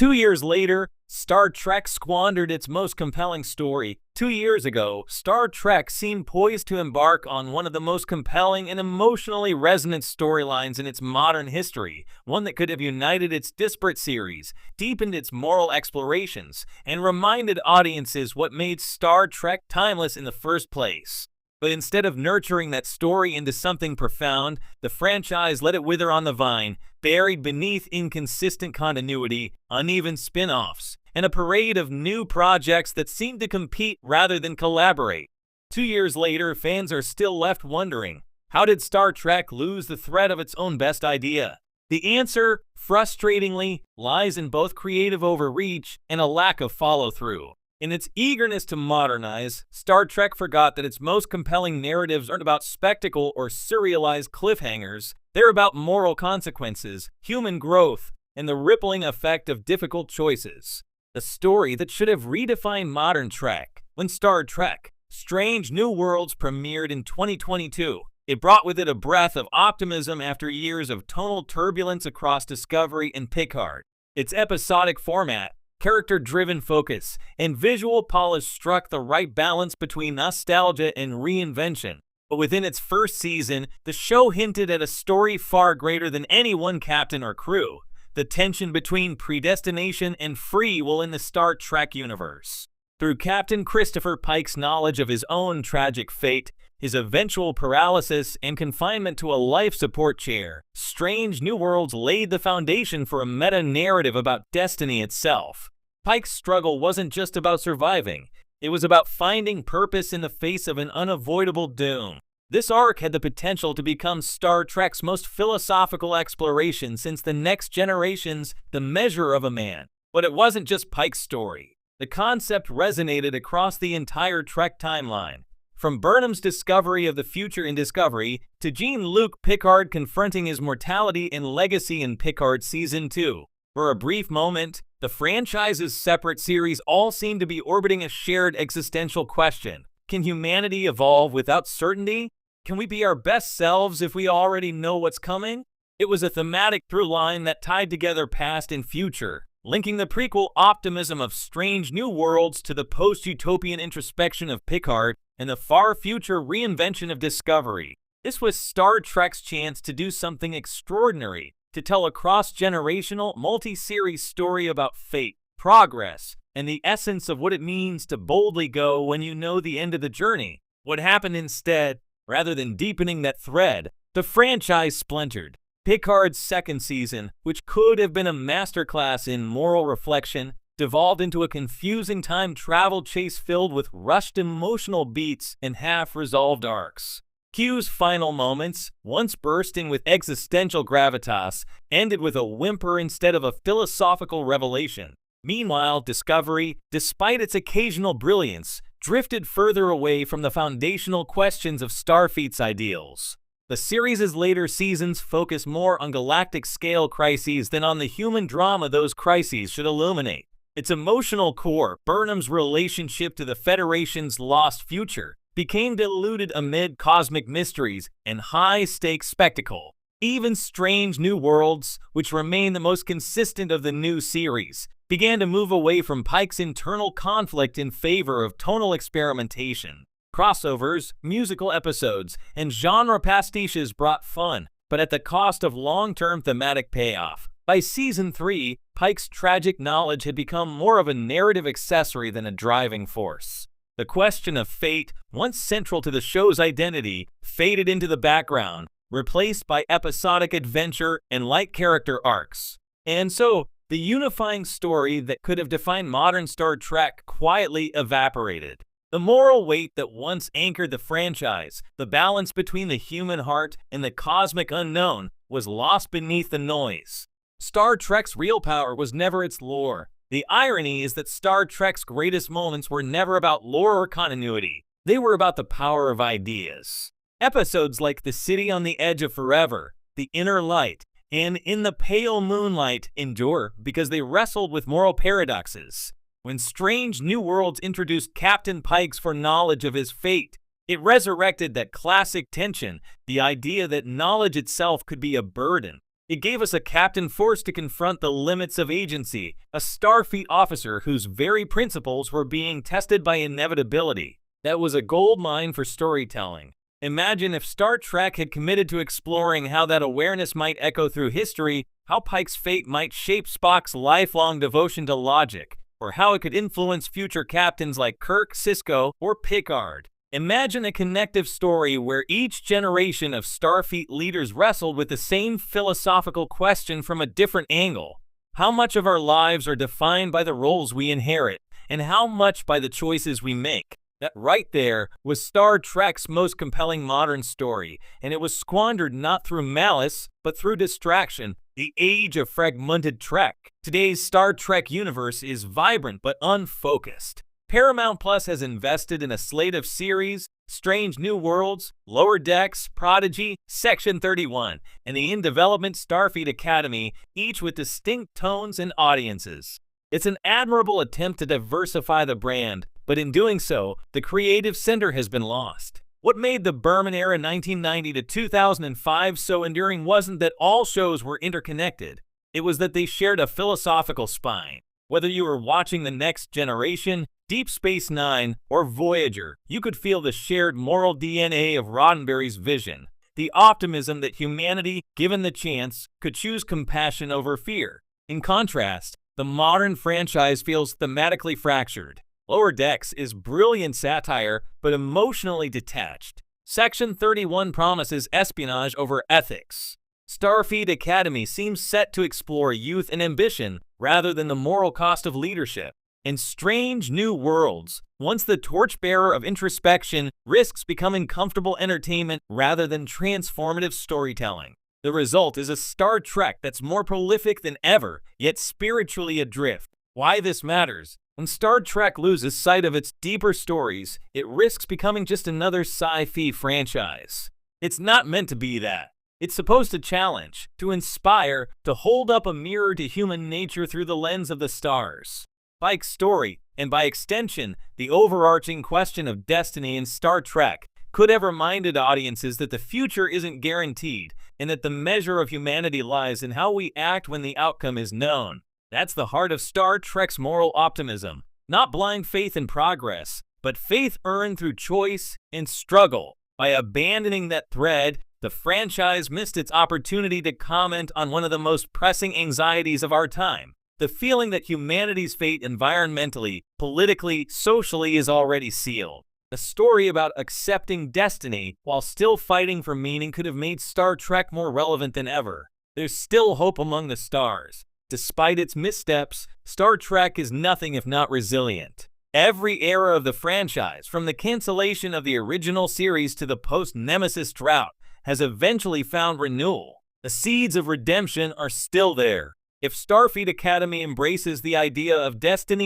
2 years later, Star Trek squandered its most compelling story. 2 years ago, Star Trek seemed poised to embark on one of the most compelling and emotionally resonant storylines in its modern history, one that could have united its disparate series, deepened its moral explorations, and reminded audiences what made Star Trek timeless in the first place. But instead of nurturing that story into something profound, the franchise let it wither on the vine, buried beneath inconsistent continuity, uneven spin-offs, and a parade of new projects that seemed to compete rather than collaborate. 2 years later, fans are still left wondering, how did Star Trek lose the thread of its own best idea? The answer, frustratingly, lies in both creative overreach and a lack of follow-through. In its eagerness to modernize, Star Trek forgot that its most compelling narratives aren't about spectacle or serialized cliffhangers. They're about moral consequences, human growth, and the rippling effect of difficult choices. The story that should have redefined modern Trek. When Star Trek: Strange New Worlds premiered in 2022, it brought with it a breath of optimism after years of tonal turbulence across Discovery and Picard. Its episodic format, character-driven focus, and visual polish struck the right balance between nostalgia and reinvention. But within its first season, the show hinted at a story far greater than any one captain or crew: the tension between predestination and free will in the Star Trek universe. Through Captain Christopher Pike's knowledge of his own tragic fate, his eventual paralysis, and confinement to a life support chair, Strange New Worlds laid the foundation for a meta-narrative about destiny itself. Pike's struggle wasn't just about surviving, it was about finding purpose in the face of an unavoidable doom. This arc had the potential to become Star Trek's most philosophical exploration since The Next Generation's The Measure of a Man. But it wasn't just Pike's story. The concept resonated across the entire Trek timeline. From Burnham's discovery of the future in Discovery, to Jean-Luc Picard confronting his mortality and legacy in Picard Season 2. For a brief moment, the franchise's separate series all seemed to be orbiting a shared existential question. Can humanity evolve without certainty? Can we be our best selves if we already know what's coming? It was a thematic through line that tied together past and future, linking the prequel optimism of Strange New Worlds to the post-utopian introspection of Picard and the far-future reinvention of Discovery. This was Star Trek's chance to do something extraordinary, to tell a cross-generational, multi-series story about fate, progress, and the essence of what it means to boldly go when you know the end of the journey. What happened instead, rather than deepening that thread, the franchise splintered. Picard's second season, which could have been a masterclass in moral reflection, devolved into a confusing time travel chase filled with rushed emotional beats and half-resolved arcs. Q's final moments, once bursting with existential gravitas, ended with a whimper instead of a philosophical revelation. Meanwhile, Discovery, despite its occasional brilliance, drifted further away from the foundational questions of Starfleet's ideals. The series' later seasons focus more on galactic-scale crises than on the human drama those crises should illuminate. Its emotional core, Burnham's relationship to the Federation's lost future, became diluted amid cosmic mysteries and high-stakes spectacle. Even Strange New Worlds, which remain the most consistent of the new series, began to move away from Pike's internal conflict in favor of tonal experimentation. Crossovers, musical episodes, and genre pastiches brought fun, but at the cost of long-term thematic payoff. By Season 3, Pike's tragic knowledge had become more of a narrative accessory than a driving force. The question of fate, once central to the show's identity, faded into the background, replaced by episodic adventure and light character arcs. And so, the unifying story that could have defined modern Star Trek quietly evaporated. The moral weight that once anchored the franchise, the balance between the human heart and the cosmic unknown, was lost beneath the noise. Star Trek's real power was never its lore. The irony is that Star Trek's greatest moments were never about lore or continuity. They were about the power of ideas. Episodes like The City on the Edge of Forever, The Inner Light, and In the Pale Moonlight endure because they wrestled with moral paradoxes. When Strange New Worlds introduced Captain Pike's foreknowledge of his fate, it resurrected that classic tension, the idea that knowledge itself could be a burden. It gave us a captain forced to confront the limits of agency, a Starfleet officer whose very principles were being tested by inevitability. That was a goldmine for storytelling. Imagine if Star Trek had committed to exploring how that awareness might echo through history, how Pike's fate might shape Spock's lifelong devotion to logic, or how it could influence future captains like Kirk, Sisko, or Picard. Imagine a connective story where each generation of Starfleet leaders wrestled with the same philosophical question from a different angle. How much of our lives are defined by the roles we inherit, and how much by the choices we make? That right there was Star Trek's most compelling modern story, and it was squandered not through malice, but through distraction. The age of fragmented Trek. Today's Star Trek universe is vibrant but unfocused. Paramount Plus has invested in a slate of series, Strange New Worlds, Lower Decks, Prodigy, Section 31, and the in-development Starfleet Academy, each with distinct tones and audiences. It's an admirable attempt to diversify the brand, but in doing so, the creative center has been lost. What made the Berman era 1990 to 2005 so enduring wasn't that all shows were interconnected. It was that they shared a philosophical spine. Whether you were watching The Next Generation, Deep Space Nine, or Voyager, you could feel the shared moral DNA of Roddenberry's vision. The optimism that humanity, given the chance, could choose compassion over fear. In contrast, the modern franchise feels thematically fractured. Lower Decks is brilliant satire, but emotionally detached. Section 31 promises espionage over ethics. Starfleet Academy seems set to explore youth and ambition rather than the moral cost of leadership. In Strange New Worlds, once the torchbearer of introspection risks becoming comfortable entertainment rather than transformative storytelling. The result is a Star Trek that's more prolific than ever, yet spiritually adrift. Why this matters? When Star Trek loses sight of its deeper stories, it risks becoming just another sci-fi franchise. It's not meant to be that. It's supposed to challenge, to inspire, to hold up a mirror to human nature through the lens of the stars. Pike's story, and by extension, the overarching question of destiny in Star Trek, could have reminded audiences that the future isn't guaranteed, and that the measure of humanity lies in how we act when the outcome is known. That's the heart of Star Trek's moral optimism. Not blind faith in progress, but faith earned through choice and struggle. By abandoning that thread, the franchise missed its opportunity to comment on one of the most pressing anxieties of our time. The feeling that humanity's fate environmentally, politically, socially is already sealed. A story about accepting destiny while still fighting for meaning could have made Star Trek more relevant than ever. There's still hope among the stars. Despite its missteps, Star Trek is nothing if not resilient. Every era of the franchise, from the cancellation of the original series to the post-Nemesis drought, has eventually found renewal. The seeds of redemption are still there. If Starfleet Academy embraces the idea of destiny